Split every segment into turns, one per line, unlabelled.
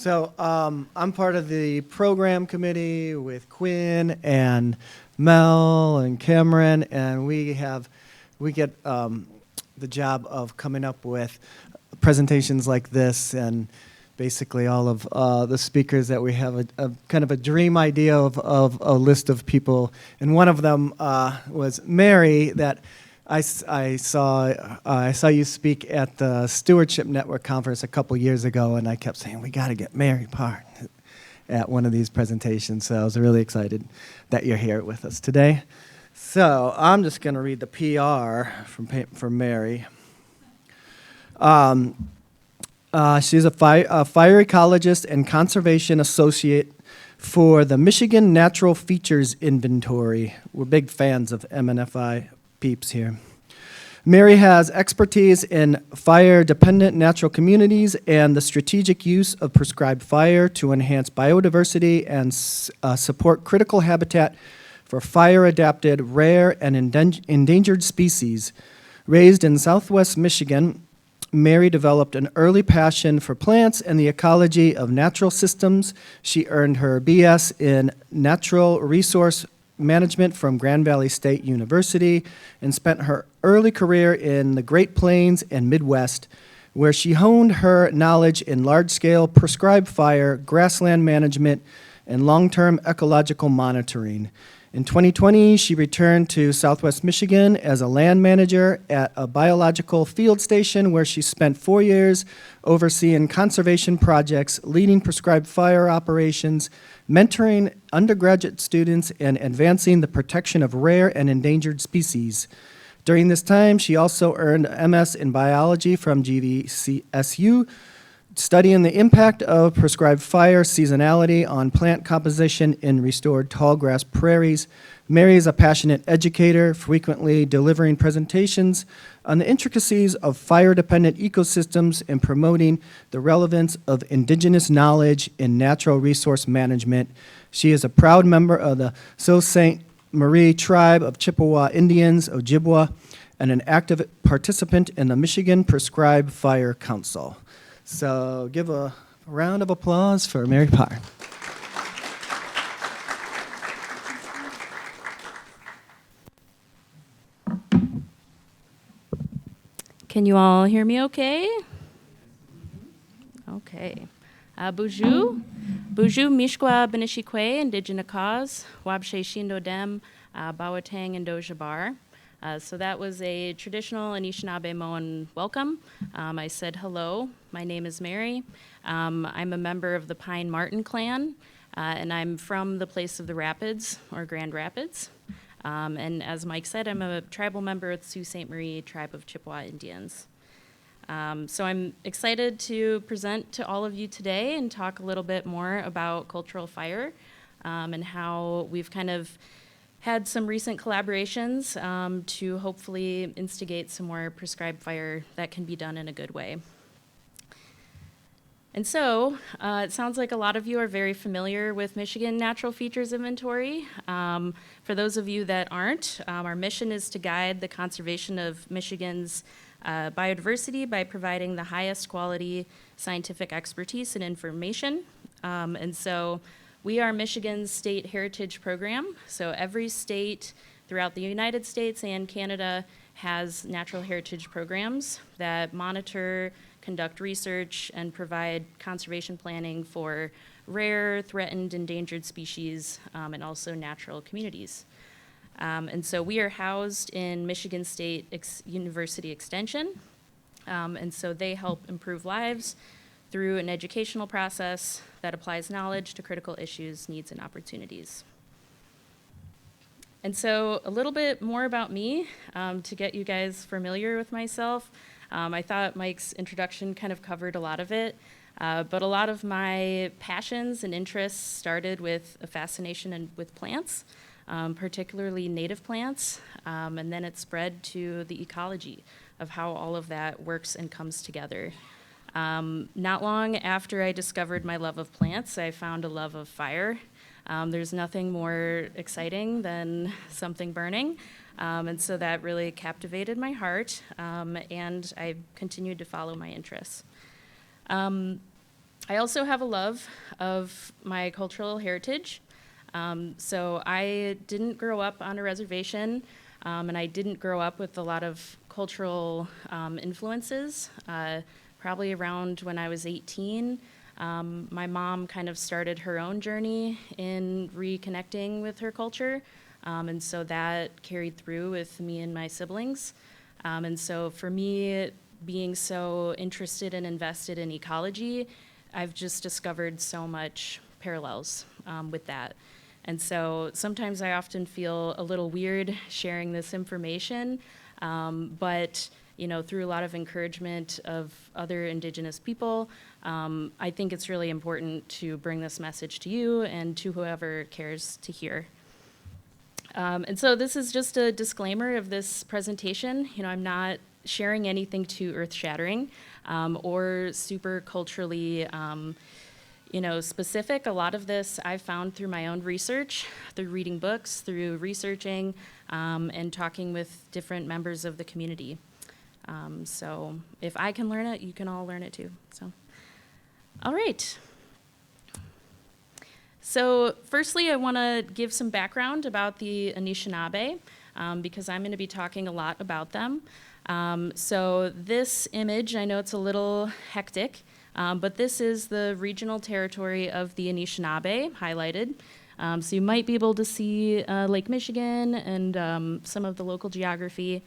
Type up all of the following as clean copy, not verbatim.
I'm part of the program committee with Quinn and Mel and Cameron, and we get the job of coming up with presentations like this, and basically all of the speakers that we have a kind of a dream idea of a list of people, and one of them was Mary that I saw you speak at the Stewardship Network conference a couple years ago, and I kept saying, we got to get Mary Parr at one of these presentations. So I was really excited that you're here with us today. So I'm just going to read the PR from Mary. She's a fire ecologist and conservation associate for the Michigan Natural Features Inventory. We're big fans of MNFI peeps here. Mary has expertise in fire-dependent natural communities and the strategic use of prescribed fire to enhance biodiversity and support critical habitat for fire-adapted, rare, and endangered species. Raised in Southwest Michigan, Mary developed an early passion for plants and the ecology of natural systems. She earned her BS in Natural Resource Management from Grand Valley State University and spent her early career in the Great Plains and Midwest, where she honed her knowledge in large-scale prescribed fire, grassland management, and long-term ecological monitoring. In 2020, she returned to Southwest Michigan as a land manager at a biological field station where she spent 4 years overseeing conservation projects, leading prescribed fire operations, mentoring undergraduate students, and advancing the protection of rare and endangered species. During this time, she also earned an MS in biology from GVCSU, studying the impact of prescribed fire seasonality on plant composition in restored tallgrass prairies. Mary is a passionate educator, frequently delivering presentations on the intricacies of fire-dependent ecosystems and promoting the relevance of indigenous knowledge in natural resource management. She is a proud member of the Sault Ste. Marie tribe of Chippewa Indians, Ojibwa, and an active participant in the Michigan Prescribed Fire Council. So give a round of applause for Mary Parr.
Can you all hear me okay? Okay. Bonjour. Bonjour, Mishkwa Benishikwe, Indigenous cause, Wabshe Shindo Dem, Bawatang and Dojabar. So that was a traditional Anishinaabemowin welcome. I said hello. My name is Mary. I'm a member of the Pine Marten clan, and I'm from the place of the Rapids, or Grand Rapids. And as Mike said, I'm a tribal member of the Sault Ste. Marie tribe of Chippewa Indians. So I'm excited to present to all of you today and talk a little bit more about cultural fire and how we've kind of had some recent collaborations to hopefully instigate some more prescribed fire that can be done in a good way. And so it sounds like a lot of you are very familiar with Michigan Natural Features Inventory. For those of you that aren't, our mission is to guide the conservation of Michigan's biodiversity by providing the highest quality scientific expertise and information. And so we are Michigan's state heritage program. So every state throughout the United States and Canada has natural heritage programs that monitor, conduct research, and provide conservation planning for rare, threatened, endangered species, and also natural communities. And so we are housed in Michigan State University Extension, and so they help improve lives through an educational process that applies knowledge to critical issues, needs, and opportunities. And so a little bit more about me to get you guys familiar with myself. I thought Mike's introduction kind of covered a lot of it, but a lot of my passions and interests started with a fascination with plants, particularly native plants, and then it spread to the ecology of how all of that works and comes together. Not long after I discovered my love of plants, I found a love of fire. There's nothing more exciting than something burning, and so that really captivated my heart, and I continued to follow my interests. I also have a love of my cultural heritage. So I didn't grow up on a reservation, and I didn't grow up with a lot of cultural influences. Probably around when I was 18, my mom kind of started her own journey in reconnecting with her culture, and so that carried through with me and my siblings. And so for me, being so interested and invested in ecology, I've just discovered so much parallels with that. And so sometimes I often feel a little weird sharing this information, but through a lot of encouragement of other Indigenous people, I think it's really important to bring this message to you and to whoever cares to hear. And so this is just a disclaimer of this presentation. I'm not sharing anything too earth-shattering or super culturally specific. A lot of this I've found through my own research, through reading books, through researching, and talking with different members of the community. So if I can learn it, you can all learn it too. So, all right. So firstly, I want to give some background about the Anishinaabe, because I'm going to be talking a lot about them. So this image, I know it's a little hectic, but this is the regional territory of the Anishinaabe highlighted. So you might be able to see Lake Michigan and some of the local geography,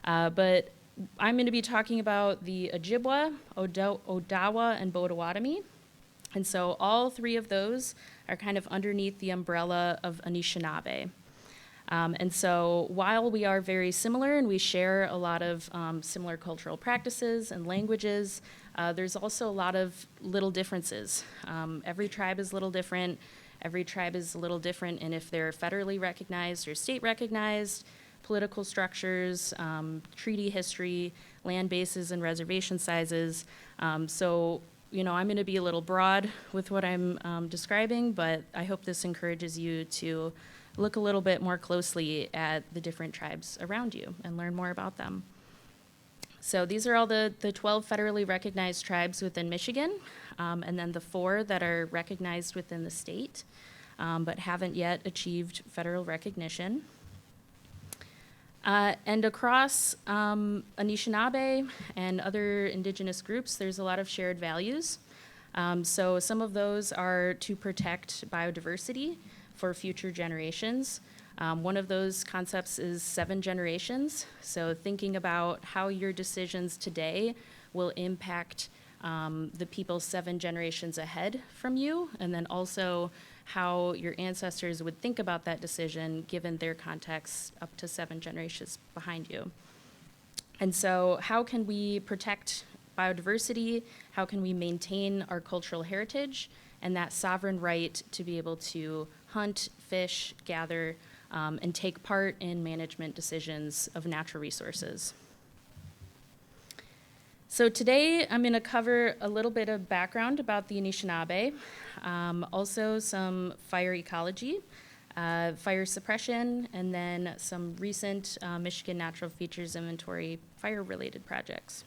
but I'm going to be talking about the Ojibwa, Odawa, and Potawatomi. And so all three of those are kind of underneath the umbrella of Anishinaabe. And so while we are very similar and we share a lot of similar cultural practices and languages, there's also a lot of little differences. Every tribe is a little different. Every tribe is a little different in if they're federally recognized or state recognized, political structures, treaty history, land bases and reservation sizes. So I'm going to be a little broad with what I'm describing, but I hope this encourages you to look a little bit more closely at the different tribes around you and learn more about them. So these are all the 12 federally recognized tribes within Michigan, and then the 4 that are recognized within the state, but haven't yet achieved federal recognition. And across Anishinaabe and other Indigenous groups, there's a lot of shared values. So some of those are to protect biodiversity for future generations. One of those concepts is 7 generations. So thinking about how your decisions today will impact the people 7 generations ahead from you, and then also how your ancestors would think about that decision given their context up to 7 generations behind you. And so how can we protect biodiversity? How can we maintain our cultural heritage and that sovereign right to be able to hunt, fish, gather, and take part in management decisions of natural resources? So today I'm going to cover a little bit of background about the Anishinaabe, also some fire ecology, fire suppression, and then some recent Michigan Natural Features Inventory fire-related projects.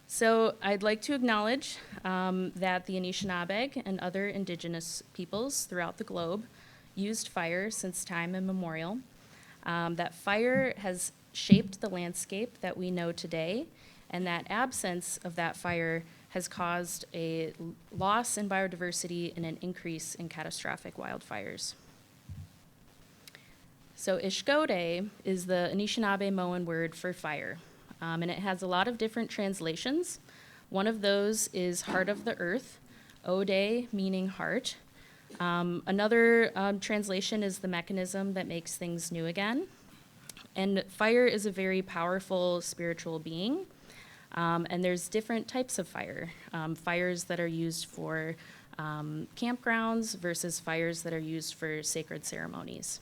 So I'd like to acknowledge that the Anishinaabeg and other Indigenous peoples throughout the globe used fire since time immemorial, that fire has shaped the landscape that we know today, and that absence of that fire has caused a loss in biodiversity and an increase in catastrophic wildfires. So Ishkode is the Anishinaabemowin word for fire, and it has a lot of different translations. One of those is heart of the earth, Ode meaning heart. Another translation is the mechanism that makes things new again. And fire is a very powerful spiritual being. And there's different types of fire. Fires that are used for campgrounds versus fires that are used for sacred ceremonies.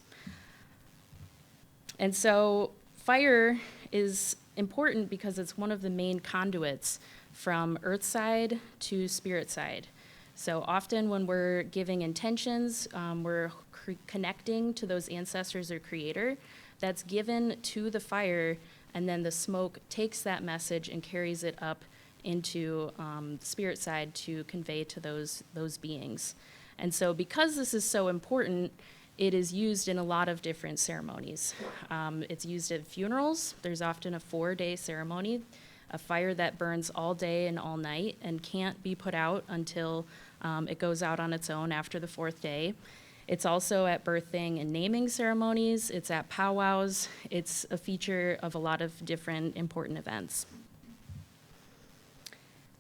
And so fire is important because it's one of the main conduits from earth side to spirit side. So often when we're giving intentions, we're connecting to those ancestors or creator that's given to the fire, and then the smoke takes that message and carries it up into the spirit side to convey to those beings. And so because this is so important, it is used in a lot of different ceremonies. It's used at funerals. There's often a 4-day ceremony, a fire that burns all day and all night and can't be put out until it goes out on its own after the 4th day. It's also at birthing and naming ceremonies. It's at powwows. It's a feature of a lot of different important events.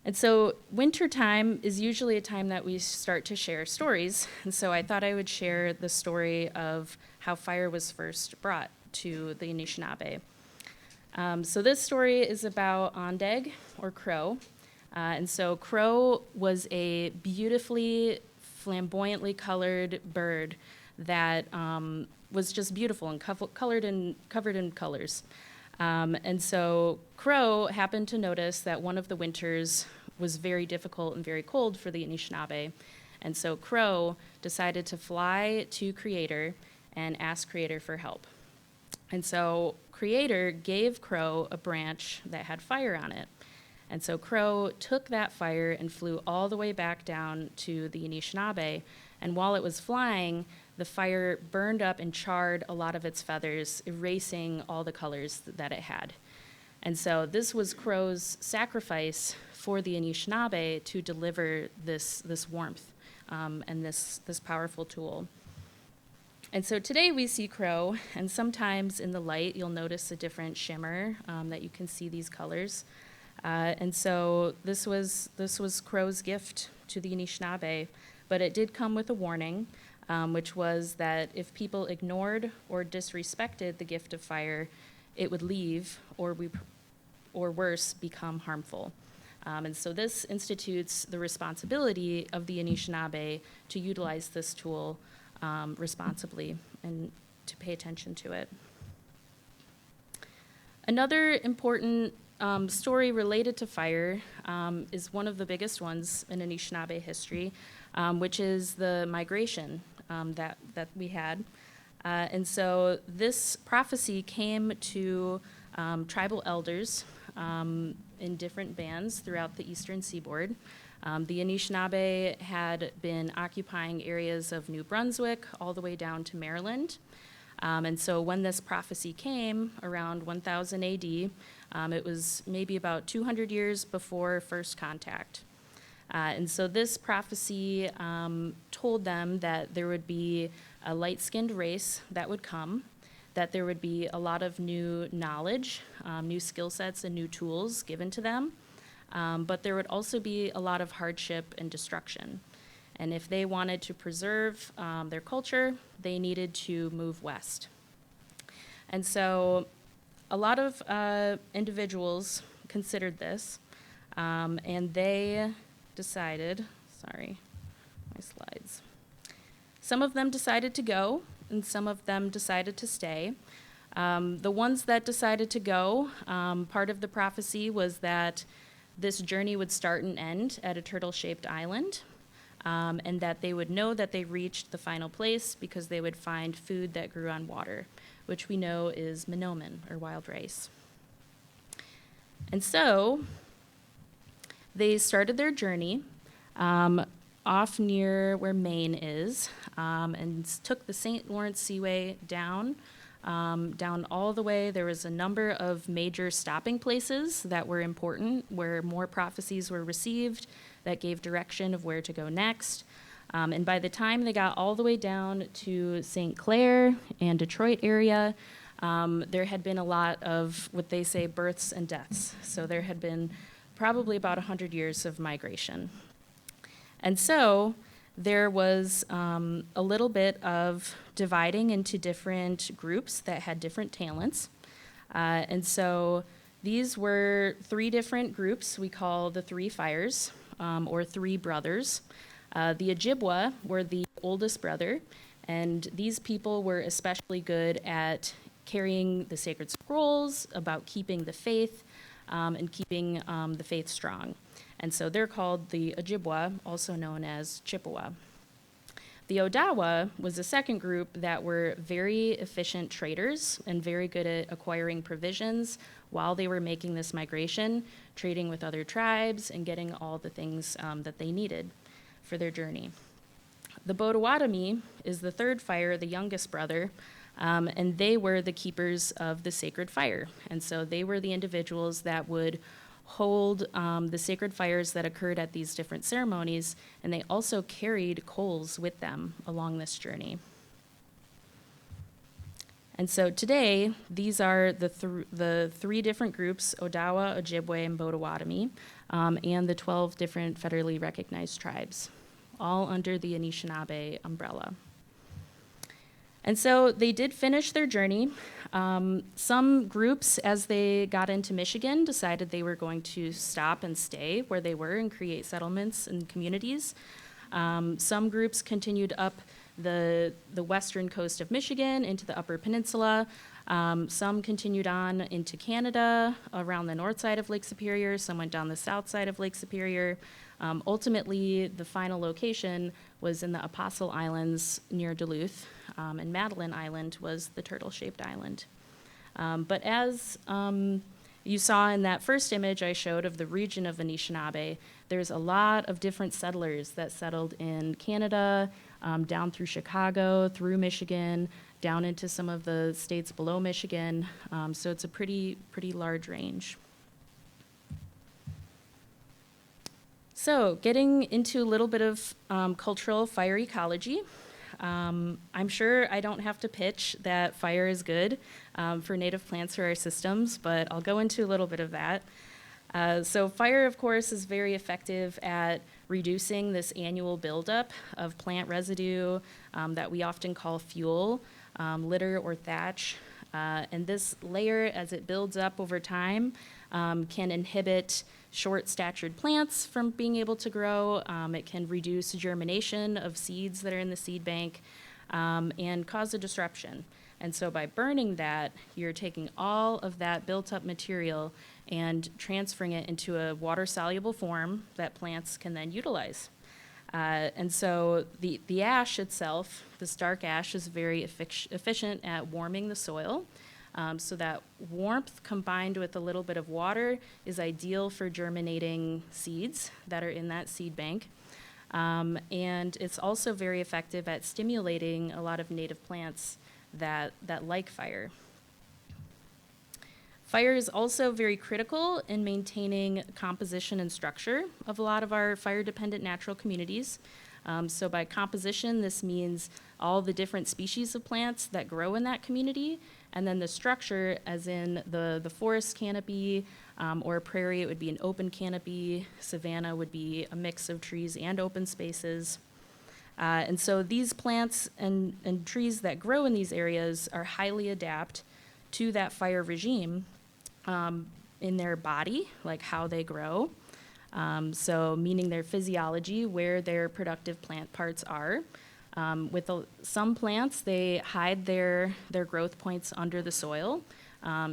And so wintertime is usually a time that we start to share stories. And so I thought I would share the story of how fire was first brought to the Anishinaabe. So this story is about Ondeg, or crow. And so crow was a beautifully, flamboyantly colored bird that was just beautiful and covered in colors. And so crow happened to notice that one of the winters was very difficult and very cold for the Anishinaabe. And so crow decided to fly to Creator and ask Creator for help. And so Creator gave crow a branch that had fire on it. And so crow took that fire and flew all the way back down to the Anishinaabe. And while it was flying, the fire burned up and charred a lot of its feathers, erasing all the colors that it had. And so this was crow's sacrifice for the Anishinaabe to deliver this warmth and this powerful tool. And so today we see crow, and sometimes in the light you'll notice a different shimmer that you can see these colors. And so this was crow's gift to the Anishinaabe, but it did come with a warning, which was that if people ignored or disrespected the gift of fire, it would leave or worse, become harmful. And so this institutes the responsibility of the Anishinaabe to utilize this tool responsibly and to pay attention to it. Another important story related to fire is one of the biggest ones in Anishinaabe history, which is the migration that we had. And so this prophecy came to tribal elders in different bands throughout the eastern seaboard. The Anishinaabe had been occupying areas of New Brunswick all the way down to Maryland. And so when this prophecy came around 1000 AD, it was maybe about 200 years before first contact. And so this prophecy told them that there would be a light-skinned race that would come, that there would be a lot of new knowledge, new skill sets and new tools given to them, but there would also be a lot of hardship and destruction. And if they wanted to preserve their culture, they needed to move west. And so a lot of individuals considered this, and they decided, sorry, my slides. Some of them decided to go, and some of them decided to stay. The ones that decided to go, part of the prophecy was that this journey would start and end at a turtle-shaped island, and that they would know that they reached the final place because they would find food that grew on water, which we know is Menomin, or wild rice. And so they started their journey off near where Maine is, and took the St. Lawrence Seaway down all the way. There was a number of major stopping places that were important, where more prophecies were received that gave direction of where to go next. And by the time they got all the way down to St. Clair and Detroit area, there had been a lot of what they say births and deaths. So there had been probably about 100 years of migration. And so there was a little bit of dividing into different groups that had different talents. And so these were 3 different groups we call the 3 fires, or 3 brothers. The Ojibwa were the oldest brother, and these people were especially good at carrying the sacred scrolls, about keeping the faith, and keeping the faith strong. And so they're called the Ojibwa, also known as Chippewa. The Odawa was a second group that were very efficient traders and very good at acquiring provisions while they were making this migration, trading with other tribes and getting all the things that they needed for their journey. The Potawatomi is the third fire, the youngest brother, and they were the keepers of the sacred fire. And so they were the individuals that would hold the sacred fires that occurred at these different ceremonies, and they also carried coals with them along this journey. And so today, these are the three different groups, Odawa, Ojibwe, and Potawatomi, and the 12 different federally recognized tribes, all under the Anishinaabe umbrella. And so they did finish their journey. Some groups, as they got into Michigan, decided they were going to stop and stay where they were and create settlements and communities. Some groups continued up the western coast of Michigan into the Upper Peninsula. Some continued on into Canada around the north side of Lake Superior. Some went down the south side of Lake Superior. Ultimately, the final location was in the Apostle Islands near Duluth, and Madeline Island was the turtle-shaped island. But as you saw in that first image I showed of the region of Anishinaabe, there's a lot of different settlers that settled in Canada, down through Chicago, through Michigan, down into some of the states below Michigan. So it's a pretty large range. So getting into a little bit of cultural fire ecology. I'm sure I don't have to pitch that fire is good for native plants or our systems, but I'll go into a little bit of that. So fire, of course, is very effective at reducing this annual buildup of plant residue that we often call fuel, litter, or thatch. And this layer, as it builds up over time, can inhibit short-statured plants from being able to grow. It can reduce germination of seeds that are in the seed bank and cause a disruption. And so by burning that, you're taking all of that built-up material and transferring it into a water-soluble form that plants can then utilize. And so the ash itself, this dark ash, is very efficient at warming the soil. So that warmth combined with a little bit of water is ideal for germinating seeds that are in that seed bank. And it's also very effective at stimulating a lot of native plants that like fire. Fire is also very critical in maintaining composition and structure of a lot of our fire-dependent natural communities. So by composition, this means all the different species of plants that grow in that community, and then the structure, as in the forest canopy, or prairie, it would be an open canopy. Savanna would be a mix of trees and open spaces. And so these plants and trees that grow in these areas are highly adapt to that fire regime in their body, like how they grow. So meaning their physiology, where their productive plant parts are. With some plants, they hide their growth points under the soil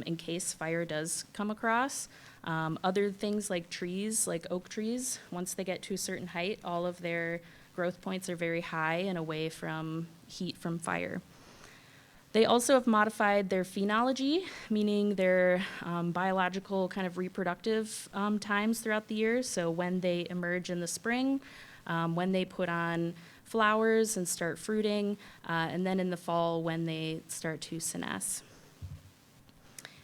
in case fire does come across. Other things like trees, like oak trees, once they get to a certain height, all of their growth points are very high and away from heat from fire. They also have modified their phenology, meaning their biological kind of reproductive times throughout the year. So when they emerge in the spring, when they put on flowers and start fruiting, and then in the fall when they start to senesce.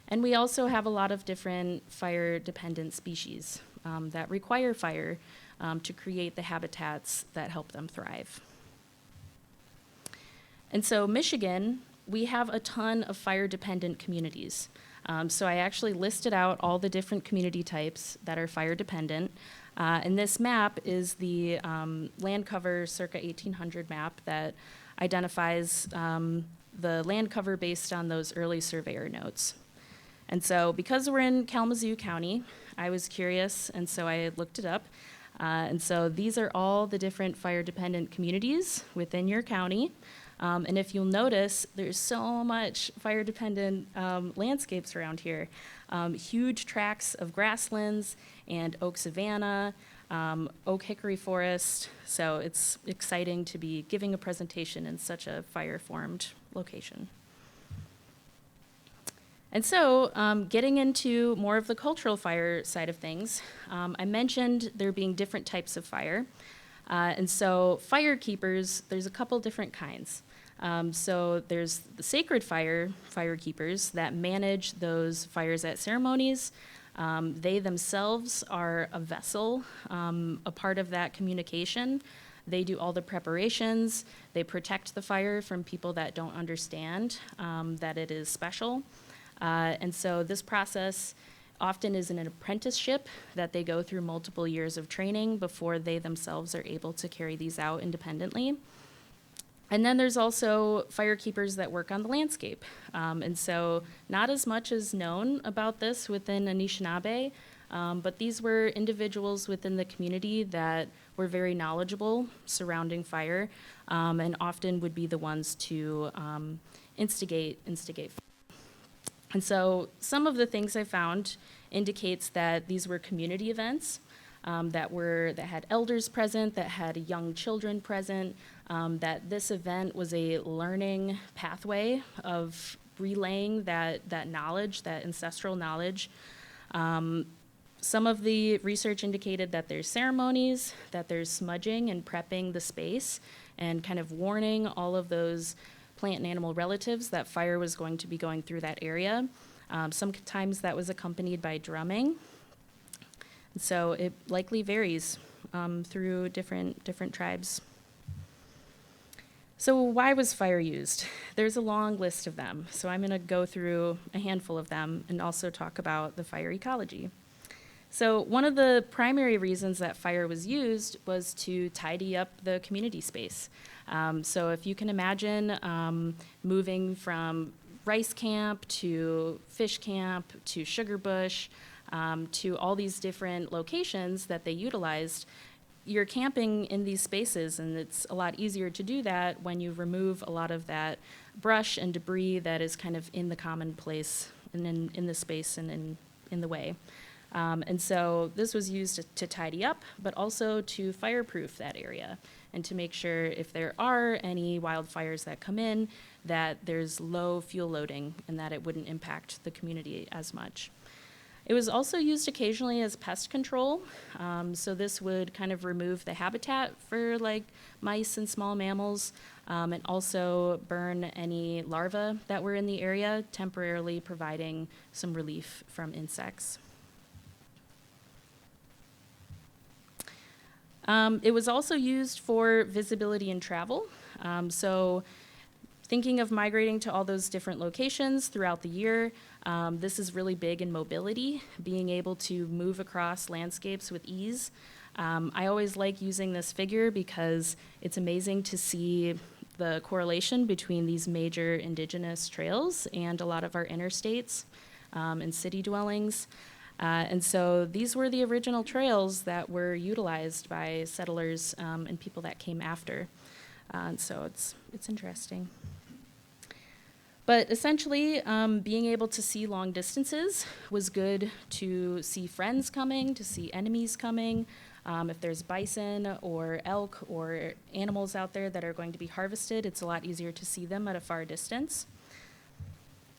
And we also have a lot of different fire-dependent species that require fire to create the habitats that help them thrive. And so Michigan, we have a ton of fire-dependent communities. So I actually listed out all the different community types that are fire-dependent. And this map is the land cover circa 1800 map that identifies the land cover based on those early surveyor notes. And so because we're in Kalamazoo County, I was curious, and so I looked it up. And so these are all the different fire-dependent communities within your county. And if you'll notice, there's so much fire-dependent landscapes around here. Huge tracts of grasslands and oak savanna, oak hickory forest. So it's exciting to be giving a presentation in such a fire-formed location. And so, getting into more of the cultural fire side of things, I mentioned there being different types of fire. And so fire keepers, there's a couple different kinds. So there's the sacred fire keepers that manage those fires at ceremonies. They themselves are a vessel, a part of that communication. They do all the preparations. They protect the fire from people that don't understand that it is special. And so this process often is an apprenticeship that they go through multiple years of training before they themselves are able to carry these out independently. And then there's also fire keepers that work on the landscape. And so not as much is known about this within Anishinaabe, but these were individuals within the community that were very knowledgeable surrounding fire, and often would be the ones to instigate. And so some of the things I found indicates that these were community events that had elders present, that had young children present, that this event was a learning pathway of relaying that knowledge, that ancestral knowledge. Some of the research indicated that there's ceremonies, that there's smudging and prepping the space, and kind of warning all of those plant and animal relatives that fire was going to be going through that area. Sometimes that was accompanied by drumming. So it likely varies through different tribes. So why was fire used? There's a long list of them. So I'm going to go through a handful of them and also talk about the fire ecology. So one of the primary reasons that fire was used was to tidy up the community space. So if you can imagine moving from rice camp to fish camp to sugar bush to all these different locations that they utilized, you're camping in these spaces, and it's a lot easier to do that when you remove a lot of that brush and debris that is kind of in the common place and in the space and in the way. And so this was used to tidy up, but also to fireproof that area and to make sure if there are any wildfires that come in, that there's low fuel loading and that it wouldn't impact the community as much. It was also used occasionally as pest control. So this would kind of remove the habitat for like mice and small mammals, and also burn any larvae that were in the area, temporarily providing some relief from insects. It was also used for visibility and travel. So thinking of migrating to all those different locations throughout the year, this is really big in mobility, being able to move across landscapes with ease. I always like using this figure because it's amazing to see the correlation between these major indigenous trails and a lot of our interstates and city dwellings. And so these were the original trails that were utilized by settlers and people that came after. And so it's interesting. But essentially, being able to see long distances was good to see friends coming, to see enemies coming. If there's bison or elk or animals out there that are going to be harvested, it's a lot easier to see them at a far distance.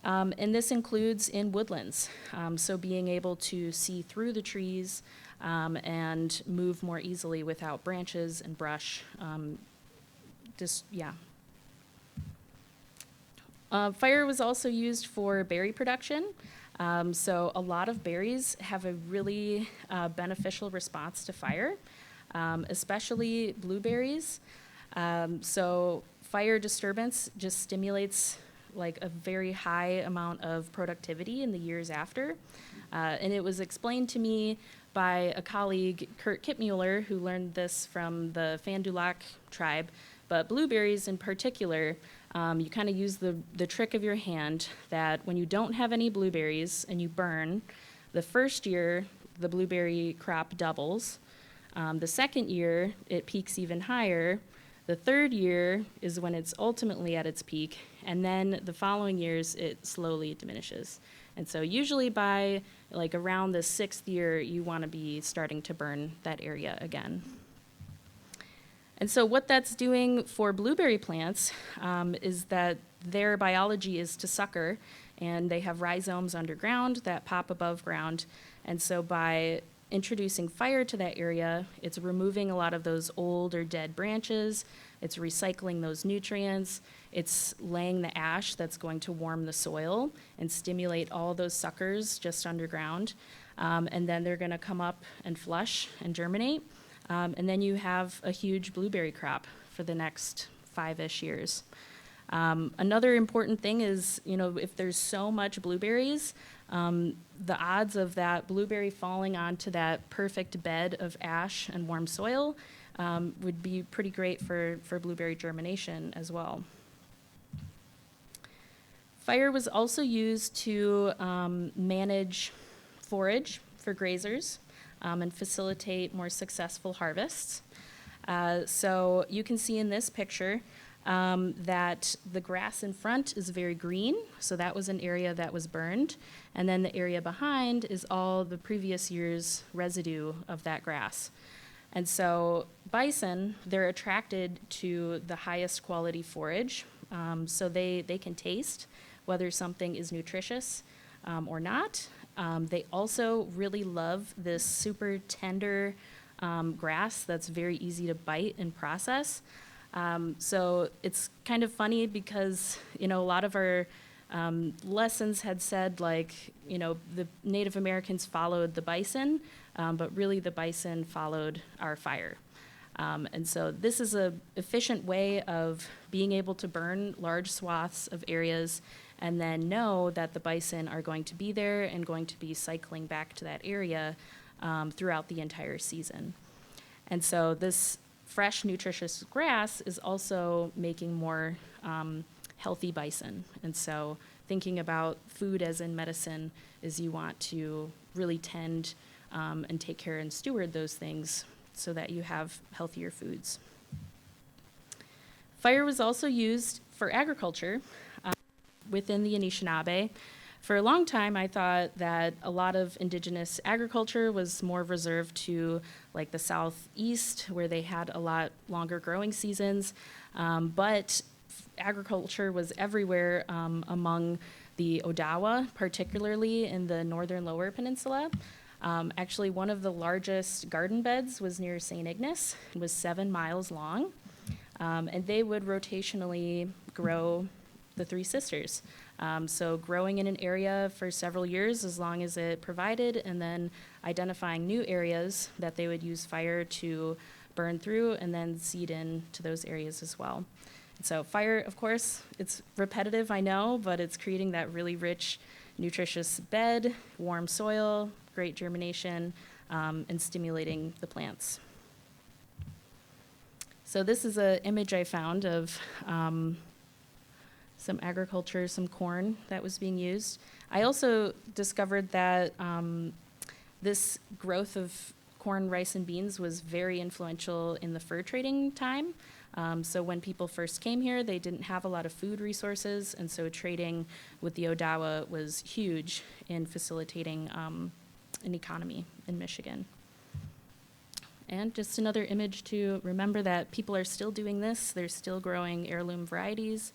And this includes in woodlands, so being able to see through the trees and move more easily without branches and brush. Fire was also used for berry production. So a lot of berries have a really beneficial response to fire, especially blueberries. So fire disturbance just stimulates like a very high amount of productivity in the years after. And it was explained to me by a colleague, Kurt Kittmuller, who learned this from the Fond du Lac tribe. But blueberries in particular, you kind of use the trick of your hand that when you don't have any blueberries and you burn, the first year the blueberry crop doubles. The second year it peaks even higher. The third year is when it's ultimately at its peak, and then the following years it slowly diminishes. And so usually by like around the 6th year, you want to be starting to burn that area again. And so what that's doing for blueberry plants is that their biology is to sucker, and they have rhizomes underground that pop above ground. And so by introducing fire to that area, it's removing a lot of those old or dead branches, it's recycling those nutrients, it's laying the ash that's going to warm the soil and stimulate all those suckers just underground. And then they're gonna come up and flush and germinate. And then you have a huge blueberry crop for the next 5-ish years. Another important thing is, if there's so much blueberries, the odds of that blueberry falling onto that perfect bed of ash and warm soil would be pretty great for blueberry germination as well. Fire was also used to manage forage for grazers and facilitate more successful harvests. So you can see in this picture that the grass in front is very green, so that was an area that was burned, and then the area behind is all the previous year's residue of that grass. And so bison, they're attracted to the highest quality forage, so they can taste whether something is nutritious or not. They also really love this super tender grass that's very easy to bite and process. So it's kind of funny because, a lot of our lessons had said, like, the Native Americans followed the bison, but really the bison followed our fire. And so this is an efficient way of being able to burn large swaths of areas and then know that the bison are going to be there and going to be cycling back to that area throughout the entire season. And so this fresh, nutritious grass is also making more healthy bison. And so thinking about food as in medicine is you want to really tend and take care and steward those things so that you have healthier foods. Fire was also used for agriculture within the Anishinaabe. For a long time, I thought that a lot of indigenous agriculture was more reserved to like the southeast, where they had a lot longer growing seasons, but agriculture was everywhere among the Odawa, particularly in the northern lower peninsula. Actually, one of the largest garden beds was near St. Ignace. It was 7 miles long, and they would rotationally grow the Three Sisters. So growing in an area for several years as long as it provided, and then identifying new areas that they would use fire to burn through and then seed in to those areas as well. So fire, of course, it's repetitive, I know, but it's creating that really rich, nutritious bed, warm soil, great germination, and stimulating the plants. So this is an image I found of some agriculture, some corn that was being used. I also discovered that this growth of corn, rice, and beans was very influential in the fur trading time. So when people first came here, they didn't have a lot of food resources, and so trading with the Odawa was huge in facilitating an economy in Michigan. And just another image to remember that people are still doing this. They're still growing heirloom varieties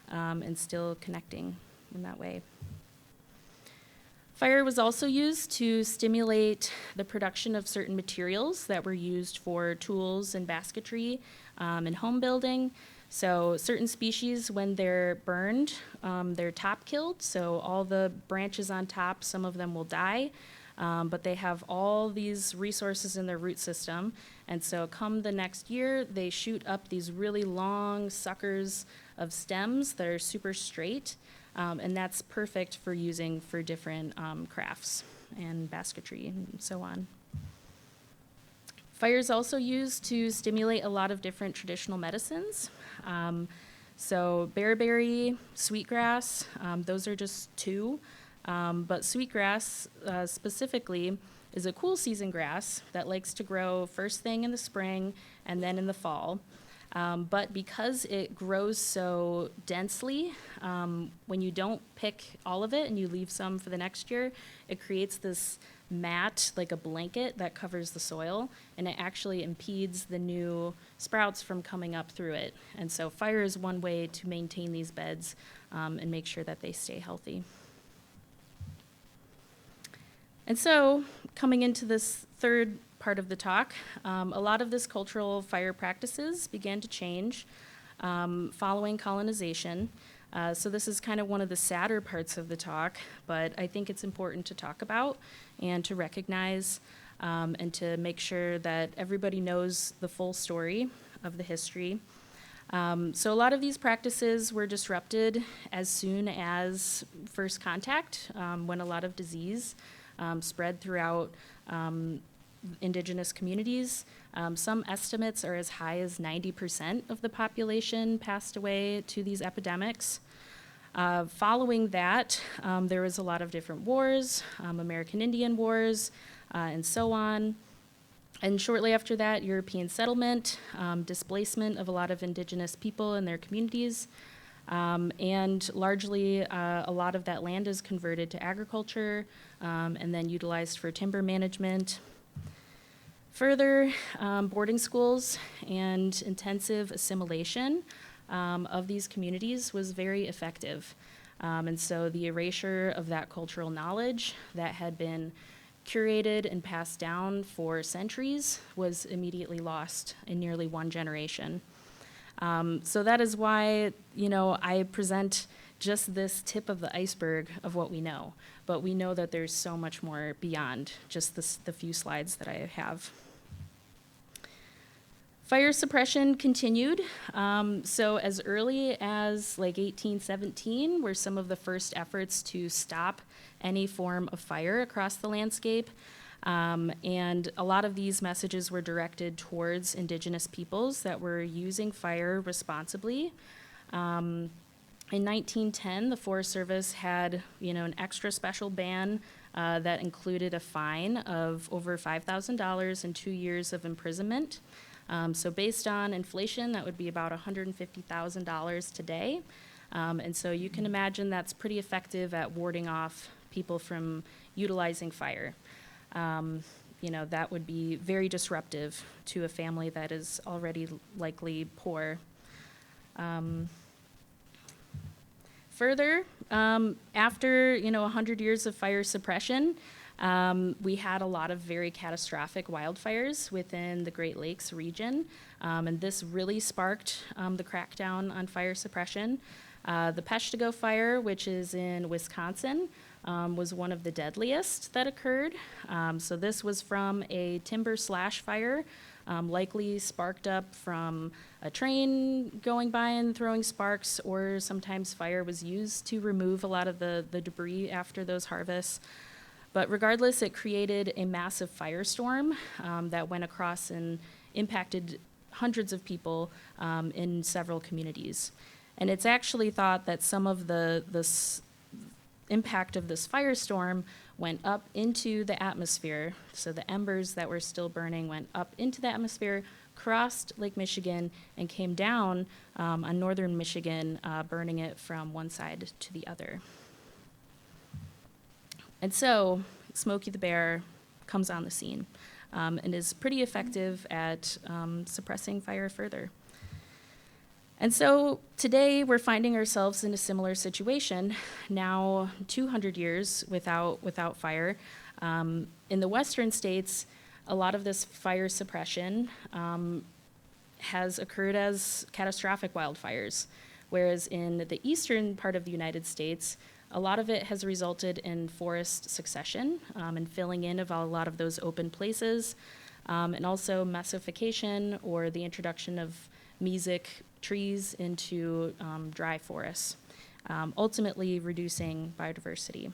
and still connecting in that way. Fire was also used to stimulate the production of certain materials that were used for tools and basketry and home building. So certain species, when they're burned, they're top killed. So all the branches on top, some of them will die. But they have all these resources in their root system. And so come the next year, they shoot up these really long suckers of stems that are super straight. And that's perfect for using for different crafts and basketry and so on. Fire is also used to stimulate a lot of different traditional medicines. So bearberry, sweetgrass, those are just two. But sweetgrass specifically is a cool season grass that likes to grow first thing in the spring and then in the fall. But because it grows so densely, when you don't pick all of it and you leave some for the next year, it creates this mat, like a blanket, that covers the soil, and it actually impedes the new sprouts from coming up through it. And so fire is one way to maintain these beds and make sure that they stay healthy. And so, coming into this third part of the talk, a lot of this cultural fire practices began to change following colonization. So this is kind of one of the sadder parts of the talk, but I think it's important to talk about and to recognize and to make sure that everybody knows the full story of the history. So a lot of these practices were disrupted as soon as first contact, when a lot of disease spread throughout Indigenous communities. Some estimates are as high as 90% of the population passed away to these epidemics. Following that, there was a lot of different wars, American Indian wars, and so on. And shortly after that, European settlement, displacement of a lot of Indigenous people and their communities, and largely a lot of that land is converted to agriculture and then utilized for timber management. Further, boarding schools and intensive assimilation of these communities was very effective. And so the erasure of that cultural knowledge that had been curated and passed down for centuries was immediately lost in nearly one generation. So that is why, I present just this tip of the iceberg of what we know. But we know that there's so much more beyond just the few slides that I have. Fire suppression continued. So as early as 1817 were some of the first efforts to stop any form of fire across the landscape. And a lot of these messages were directed towards Indigenous peoples that were using fire responsibly. In 1910, the Forest Service had, an extra special ban that included a fine of over $5,000 and 2 years of imprisonment. So based on inflation, that would be about $150,000 today. And so you can imagine that's pretty effective at warding off people from utilizing fire. That would be very disruptive to a family that is already likely poor. Further, after 100 years of fire suppression, we had a lot of very catastrophic wildfires within the Great Lakes region, and this really sparked the crackdown on fire suppression. The Peshtigo fire, which is in Wisconsin, was one of the deadliest that occurred. So this was from a timber slash fire, likely sparked up from a train going by and throwing sparks, or sometimes fire was used to remove a lot of the debris after those harvests. But regardless, it created a massive firestorm that went across and impacted hundreds of people in several communities. And it's actually thought that some of the impact of this firestorm went up into the atmosphere. So the embers that were still burning went up into the atmosphere, crossed Lake Michigan, and came down on northern Michigan, burning it from one side to the other. And so Smokey the Bear comes on the scene and is pretty effective at suppressing fire further. And so today we're finding ourselves in a similar situation, now 200 years without fire. In the western states, a lot of this fire suppression has occurred as catastrophic wildfires, whereas in the eastern part of the United States, a lot of it has resulted in forest succession and filling in of a lot of those open places, and also massification or the introduction of mesic trees into dry forests, ultimately reducing biodiversity.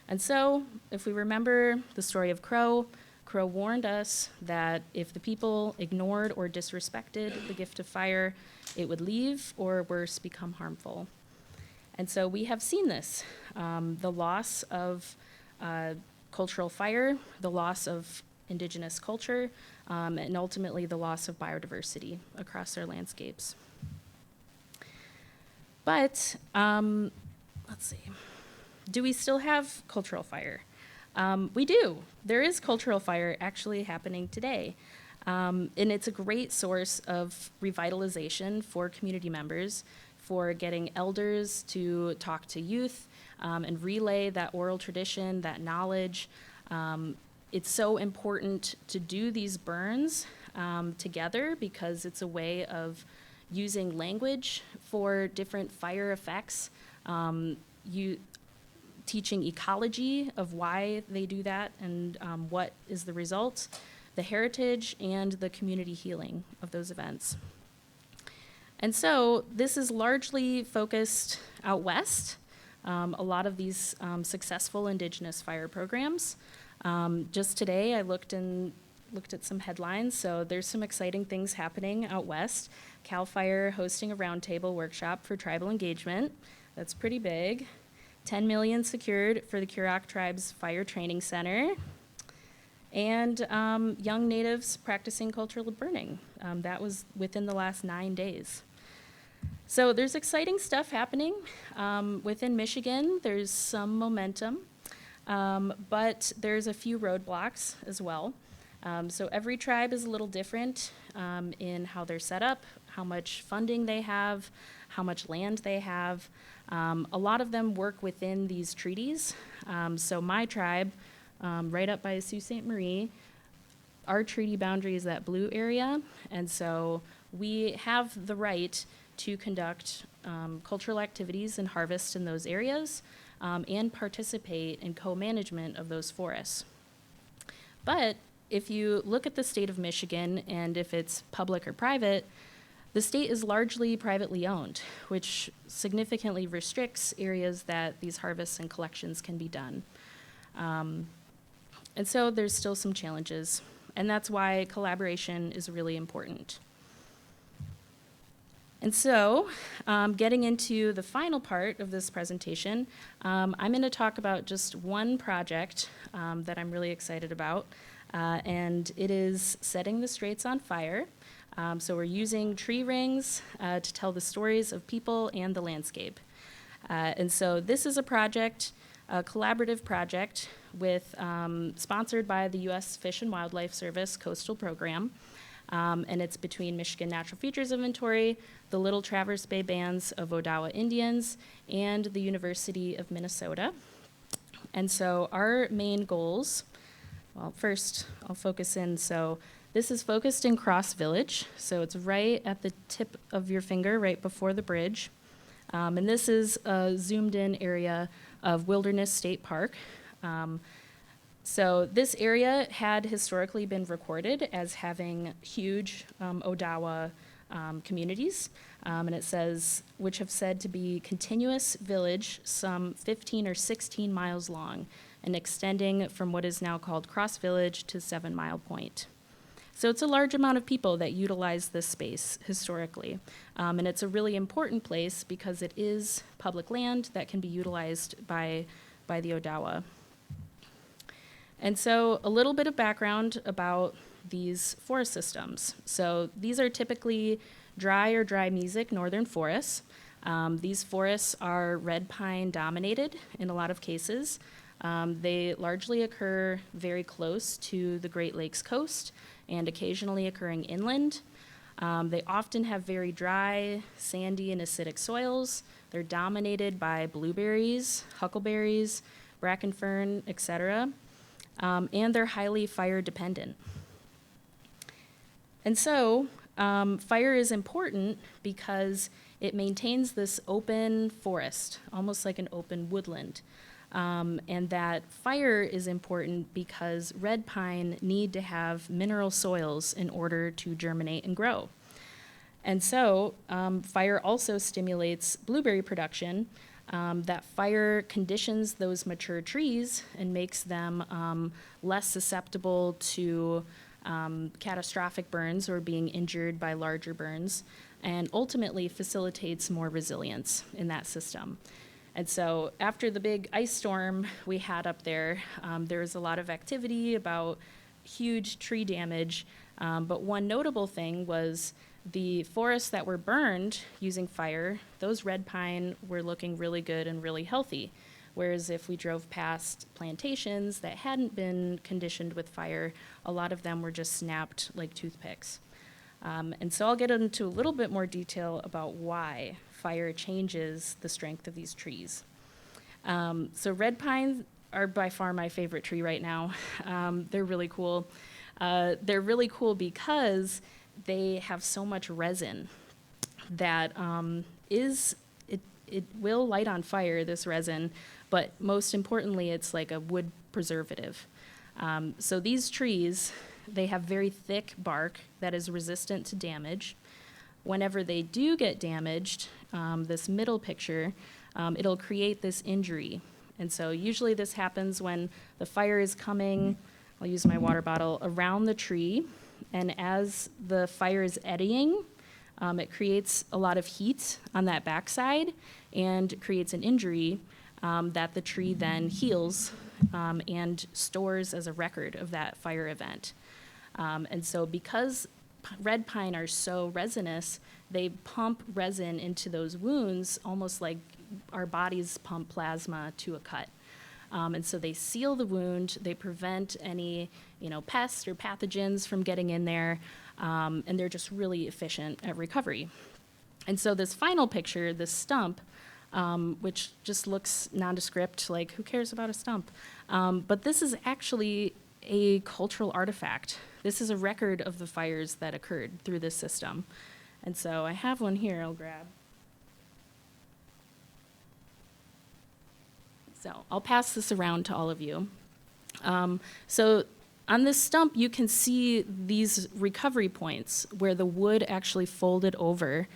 And so, if we remember the story of Crow warned us that if the people ignored or disrespected the gift of fire, it would leave or worse, become harmful. And so we have seen this, the loss of cultural fire, the loss of Indigenous culture, and ultimately the loss of biodiversity across our landscapes. But let's see, do we still have cultural fire? We do. There is cultural fire actually happening today. And it's a great source of revitalization for community members, for getting elders to talk to youth and relay that oral tradition, that knowledge. It's so important to do these burns together because it's a way of using language for different fire effects, teaching ecology of why they do that and what is the result, the heritage, and the community healing of those events. And so this is largely focused out west, a lot of these successful Indigenous fire programs. Just today, I looked at some headlines, so there's some exciting things happening out west. CAL FIRE hosting a roundtable workshop for tribal engagement. That's pretty big. 10 million secured for the Kurok Tribe's Fire Training Center. And young natives practicing cultural burning. That was within the last 9 days. So there's exciting stuff happening within Michigan. There's some momentum, but there's a few roadblocks as well. So every tribe is a little different in how they're set up, how much funding they have, how much land they have. A lot of them work within these treaties. So my tribe, right up by Sault Ste. Marie, our treaty boundary is that blue area, and so we have the right to conduct cultural activities and harvest in those areas and participate in co-management of those forests. But if you look at the state of Michigan, and if it's public or private, the state is largely privately owned, which significantly restricts areas that these harvests and collections can be done. And so there's still some challenges, and that's why collaboration is really important. And so, getting into the final part of this presentation, I'm going to talk about just one project that I'm really excited about, and it is setting the Straits on fire. So we're using tree rings to tell the stories of people and the landscape. And so this is a project, a collaborative project with sponsored by the U.S. Fish and Wildlife Service Coastal Program. And it's between Michigan Natural Features Inventory, the Little Traverse Bay Bands of Odawa Indians, and the University of Minnesota. And so our main goals, well, first I'll focus in. So this is focused in Cross Village. So it's right at the tip of your finger, right before the bridge. And this is a zoomed in area of Wilderness State Park. So this area had historically been recorded as having huge Odawa communities, and it says, which have said to be continuous village some 15 or 16 miles long and extending from what is now called Cross Village to 7 Mile Point. So it's a large amount of people that utilize this space historically, and it's a really important place because it is public land that can be utilized by the Odawa. And so a little bit of background about these forest systems. So these are typically dry or dry mesic northern forests. These forests are red pine dominated in a lot of cases. They largely occur very close to the Great Lakes coast and occasionally occurring inland. They often have very dry, sandy, and acidic soils. They're dominated by blueberries, huckleberries, bracken fern, etc. And they're highly fire dependent. And so fire is important because it maintains this open forest, almost like an open woodland. And that fire is important because red pine need to have mineral soils in order to germinate and grow. And so fire also stimulates blueberry production. That fire conditions those mature trees and makes them less susceptible to catastrophic burns or being injured by larger burns, and ultimately facilitates more resilience in that system. And so after the big ice storm we had up there, there was a lot of activity about huge tree damage But one notable thing was the forests that were burned using fire, those red pine were looking really good and really healthy. Whereas if we drove past plantations that hadn't been conditioned with fire, a lot of them were just snapped like toothpicks. And so I'll get into a little bit more detail about why fire changes the strength of these trees. So red pines are by far my favorite tree right now. They're really cool. They're really cool because they have so much resin that it will light on fire, this resin, but most importantly, it's like a wood preservative. So these trees, they have very thick bark that is resistant to damage. Whenever they do get damaged, this middle picture, it'll create this injury. And so usually this happens when the fire is coming, I'll use my water bottle, around the tree, and as the fire is eddying, it creates a lot of heat on that backside and creates an injury that the tree then heals and stores as a record of that fire event. And so because red pine are so resinous, they pump resin into those wounds almost like our bodies pump plasma to a cut. And so they seal the wound, they prevent any, pests or pathogens from getting in there, and they're just really efficient at recovery. And so this final picture, this stump, which just looks nondescript, like who cares about a stump? But this is actually a cultural artifact. This is a record of the fires that occurred through this system. And so I have one here I'll grab. So I'll pass this around to all of you. So on this stump, you can see these recovery points where the wood actually folded over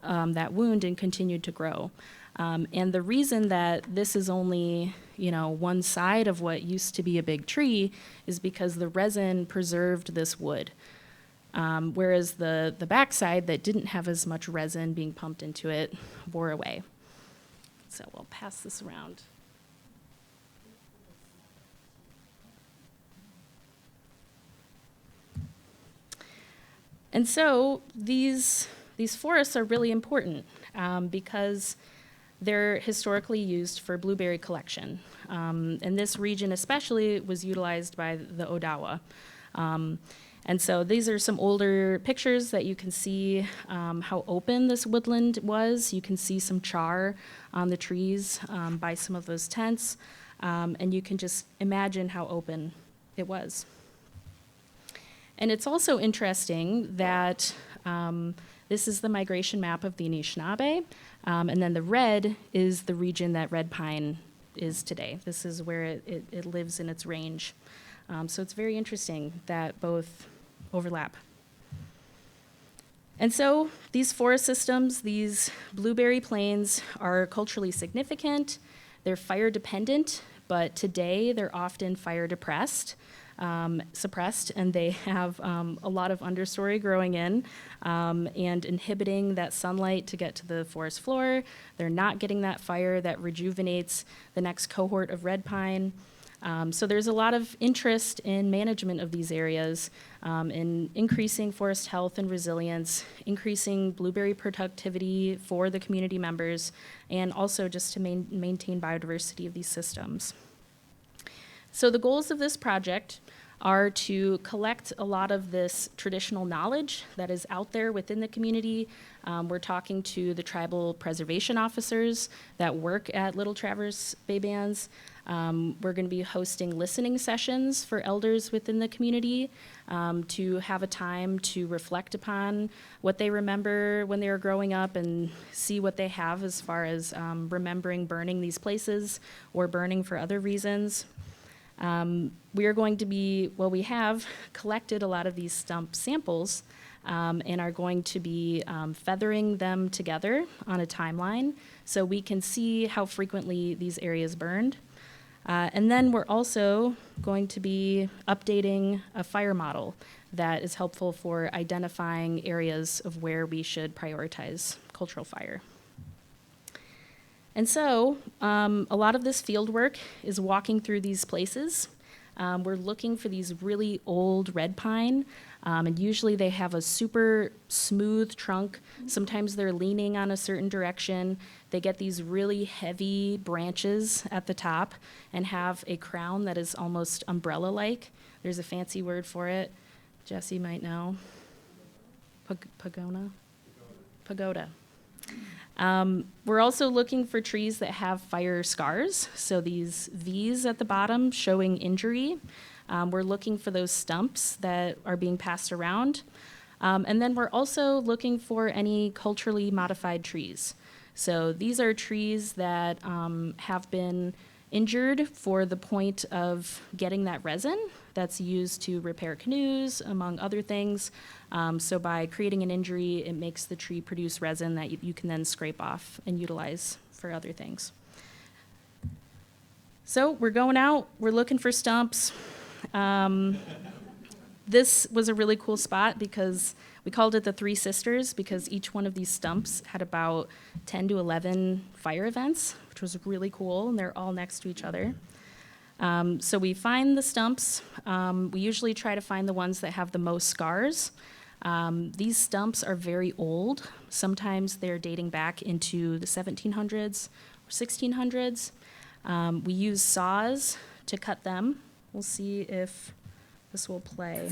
that wound and continued to grow. And the reason that this is only, one side of what used to be a big tree is because the resin preserved this wood. Whereas the backside that didn't have as much resin being pumped into it wore away. So we'll pass this around. And so these forests are really important because they're historically used for blueberry collection. And this region especially was utilized by the Odawa. And so these are some older pictures that you can see how open this woodland was. You can see some char on the trees by some of those tents. And you can just imagine how open it was. And it's also interesting that this is the migration map of the Anishinaabe, and then the red is the region that red pine is today. This is where it lives in its range. So it's very interesting that both overlap. And so these forest systems, these blueberry plains, are culturally significant. They're fire dependent, but today they're often fire depressed. Suppressed, and they have a lot of understory growing in and inhibiting that sunlight to get to the forest floor. They're not getting that fire that rejuvenates the next cohort of red pine. So there's a lot of interest in management of these areas, in increasing forest health and resilience, increasing blueberry productivity for the community members, and also just to maintain biodiversity of these systems. So the goals of this project are to collect a lot of this traditional knowledge that is out there within the community. We're talking to the tribal preservation officers that work at Little Traverse Bay Bands. We're going to be hosting listening sessions for elders within the community to have a time to reflect upon what they remember when they were growing up and see what they have as far as remembering burning these places or burning for other reasons. We are going to be, we have collected a lot of these stump samples and are going to be feathering them together on a timeline so we can see how frequently these areas burned. And then we're also going to be updating a fire model that is helpful for identifying areas of where we should prioritize cultural fire. And so a lot of this field work is walking through these places. We're looking for these really old red pine And usually they have a super smooth trunk. Sometimes they're leaning on a certain direction. They get these really heavy branches at the top and have a crown that is almost umbrella-like. There's a fancy word for it. Jesse might know. Pagoda. Pagoda. We're also looking for trees that have fire scars. So these V's at the bottom showing injury. We're looking for those stumps that are being passed around. And then we're also looking for any culturally modified trees. So these are trees that have been injured for the point of getting that resin that's used to repair canoes, among other things. So by creating an injury, it makes the tree produce resin that you can then scrape off and utilize for other things. So we're going out, we're looking for stumps. This was a really cool spot because we called it the Three Sisters because each one of these stumps had about 10 to 11 fire events, which was really cool, and they're all next to each other. So we find the stumps. We usually try to find the ones that have the most scars. These stumps are very old. Sometimes they're dating back into the 1700s or 1600s. We use saws to cut them. We'll see if this will play.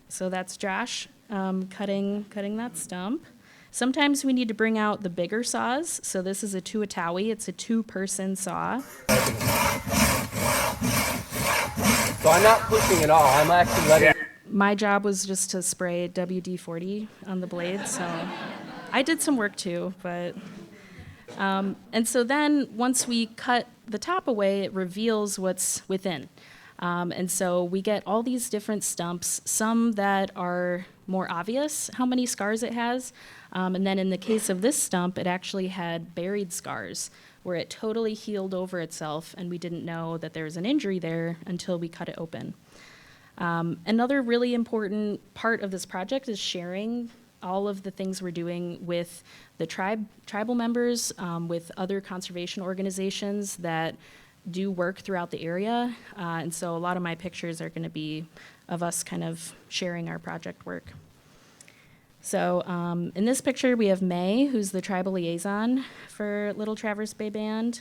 So that's Josh cutting that stump. Sometimes we need to bring out the bigger saws. So this is a Tuatawi. It's a 2-person saw.
So I'm not pushing at all. I'm actually letting.
My job was just to spray WD-40 on the blade. So I did some work too, but. And so then once we cut the top away, it reveals what's within. And so we get all these different stumps, some that are more obvious how many scars it has. And then in the case of this stump, it actually had buried scars where it totally healed over itself, and we didn't know that there was an injury there until we cut it open. Another really important part of this project is sharing all of the things we're doing with the tribal members, with other conservation organizations that do work throughout the area. And so a lot of my pictures are going to be of us kind of sharing our project work. So in this picture, we have May, who's the tribal liaison for Little Traverse Bay Band.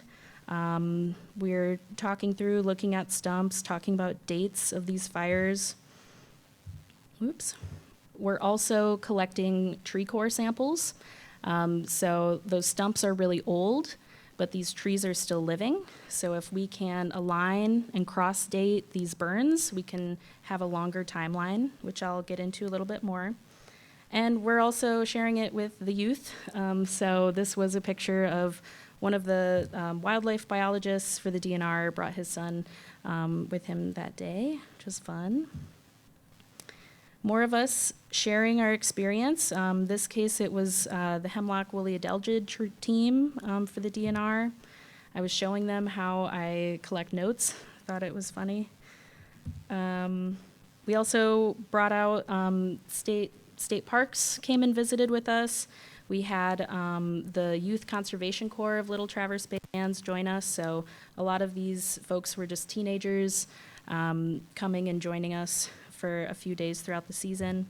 We're talking through, looking at stumps, talking about dates of these fires. Oops. We're also collecting tree core samples. So those stumps are really old, but these trees are still living. So if we can align and cross-date these burns, we can have a longer timeline, which I'll get into a little bit more. And we're also sharing it with the youth. So this was a picture of one of the wildlife biologists for the DNR, brought his son with him that day, which was fun. More of us sharing our experience. This case, it was the Hemlock Woolly Adelgid team for the DNR. I was showing them how I collect notes. Thought it was funny. We also brought out state parks came and visited with us. We had the Youth Conservation Corps of Little Traverse Bay Bands join us. So a lot of these folks were just teenagers coming and joining us for a few days throughout the season.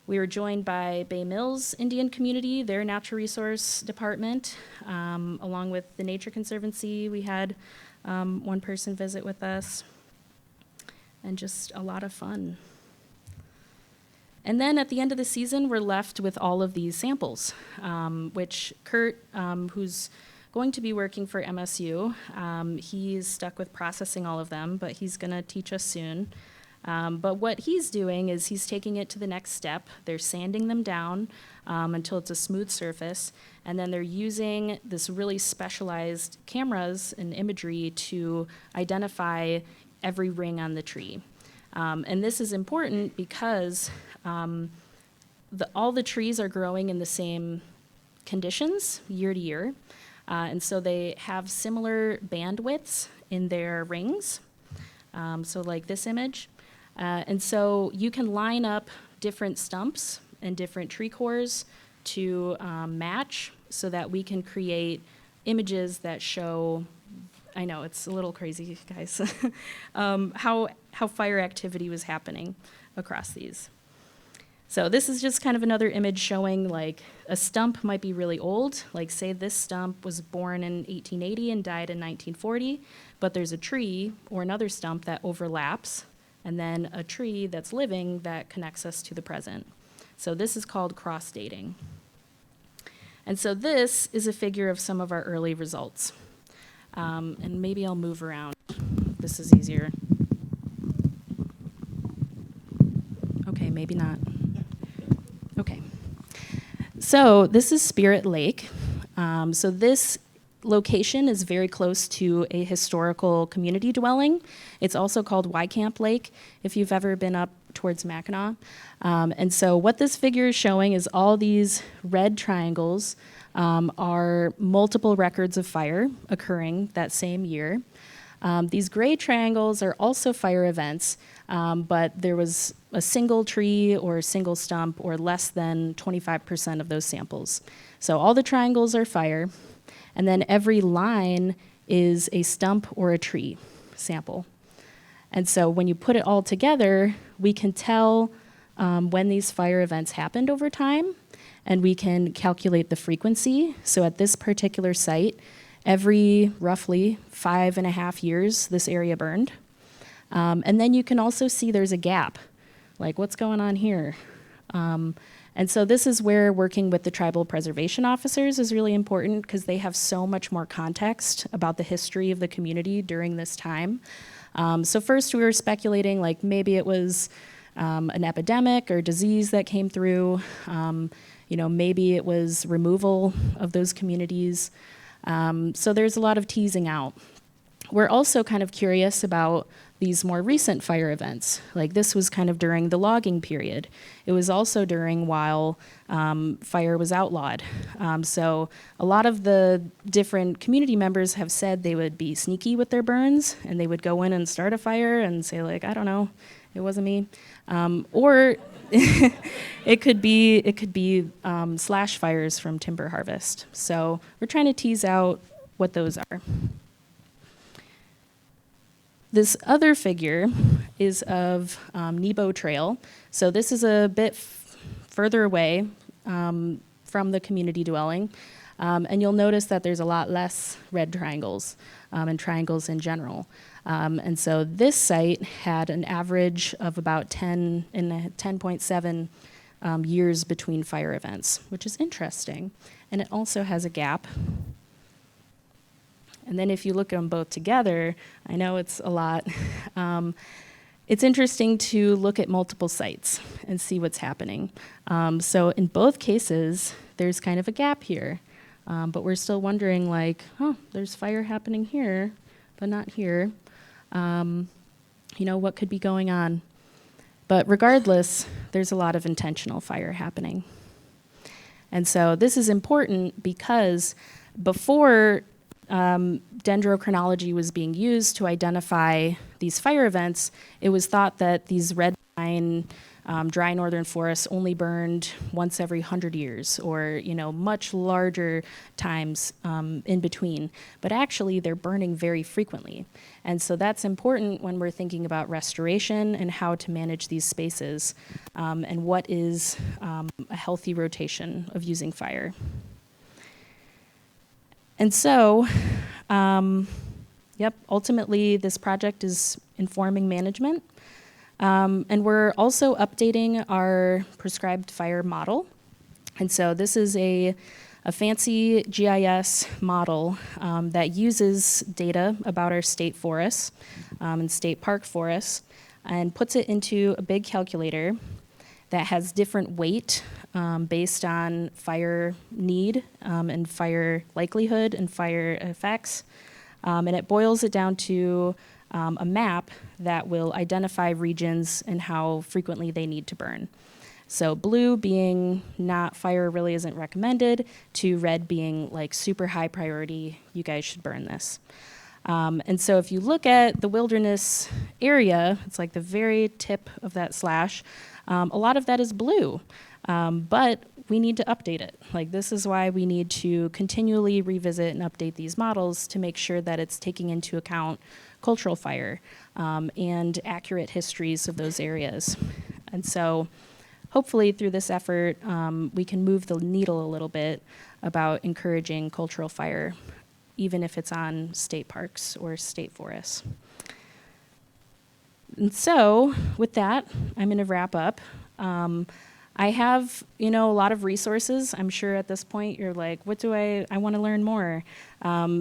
We were joined by Bay Mills Indian Community, their natural resource department, along with the Nature Conservancy. We had one person visit with us, and just a lot of fun. And then at the end of the season, we're left with all of these samples, which Kurt, who's going to be working for MSU, he's stuck with processing all of them, but he's going to teach us soon. But what he's doing is he's taking it to the next step. They're sanding them down until it's a smooth surface, and then they're using this really specialized cameras and imagery to identify every ring on the tree. And this is important because all the trees are growing in the same conditions year to year, and so they have similar bandwidths in their rings, so like this image. And so you can line up different stumps and different tree cores to match so that we can create images that show I know, it's a little crazy, guys, how fire activity was happening across these. So this is just kind of another image showing like a stump might be really old. Like say this stump was born in 1880 and died in 1940, but there's a tree or another stump that overlaps, and then a tree that's living that connects us to the present. So this is called cross-dating. And so this is a figure of some of our early results. And maybe I'll move around. This is easier. Okay, maybe not. Okay. So this is Spirit Lake. So this location is very close to a historical community dwelling. It's also called Camp Lake, if you've ever been up towards Mackinac. And so what this figure is showing is all these red triangles are multiple records of fire occurring that same year. These gray triangles are also fire events, but there was a single tree or a single stump or less than 25% of those samples. So all the triangles are fire, and then every line is a stump or a tree sample. And so when you put it all together, we can tell when these fire events happened over time, and we can calculate the frequency. So at this particular site, every roughly 5.5 years, this area burned. And then you can also see there's a gap, like what's going on here? And so this is where working with the tribal preservation officers is really important because they have so much more context about the history of the community during this time. So first we were speculating like maybe it was an epidemic or disease that came through. Maybe it was removal of those communities. So there's a lot of teasing out. We're also kind of curious about these more recent fire events. Like this was kind of during the logging period. It was also during while fire was outlawed. So a lot of the different community members have said they would be sneaky with their burns and they would go in and start a fire and say like, I don't know, it wasn't me. Or it could be slash fires from timber harvest. So we're trying to tease out what those are. This other figure is of Nebo Trail. So this is a bit further away from the community dwelling. And you'll notice that there's a lot less red triangles and triangles in general. And so this site had an average of about 10.7 years between fire events, which is interesting. And it also has a gap. And then if you look at them both together, I know it's a lot. It's interesting to look at multiple sites and see what's happening. So in both cases, there's kind of a gap here. But we're still wondering like, there's fire happening here, but not here. What could be going on? But regardless, there's a lot of intentional fire happening. And so this is important because before dendrochronology was being used to identify these fire events, it was thought that these red pine dry northern forests only burned once every 100 years or, much larger times in between. But actually, they're burning very frequently. And so that's important when we're thinking about restoration and how to manage these spaces and what is a healthy rotation of using fire. And so, ultimately, this project is informing management. And we're also updating our prescribed fire model. And so this is a fancy GIS model that uses data about our state forests and state park forests and puts it into a big calculator that has different weight based on fire need and fire likelihood and fire effects. And it boils it down to a map that will identify regions and how frequently they need to burn. So blue being not fire really isn't recommended, to red being like super high priority, you guys should burn this. And so if you look at the wilderness area, it's like the very tip of that slash, a lot of that is blue. But we need to update it. Like, this is why we need to continually revisit and update these models to make sure that it's taking into account cultural fire and accurate histories of those areas. And so hopefully through this effort, we can move the needle a little bit about encouraging cultural fire, even if it's on state parks or state forests. And so with that, I'm going to wrap up. I have, a lot of resources. I'm sure at this point you're like, what do I want to learn more.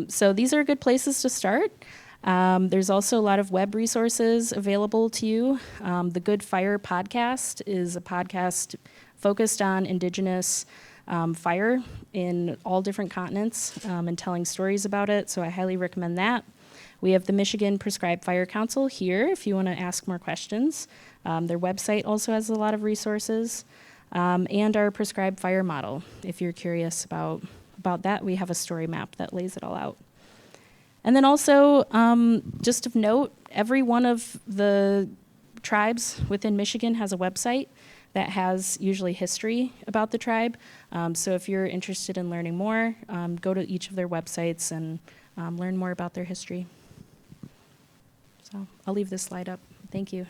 So these are good places to start. There's also a lot of web resources available to you. The Good Fire podcast is a podcast focused on Indigenous fire in all different continents and telling stories about it. So I highly recommend that. We have the Michigan Prescribed Fire Council here if you want to ask more questions. Their website also has a lot of resources. And our prescribed fire model. If you're curious about that, we have a story map that lays it all out. And then also, just of note, every one of the tribes within Michigan has a website that has usually history about the tribe. So if you're interested in learning more, go to each of their websites and learn more about their history. So I'll leave this slide up. Thank you.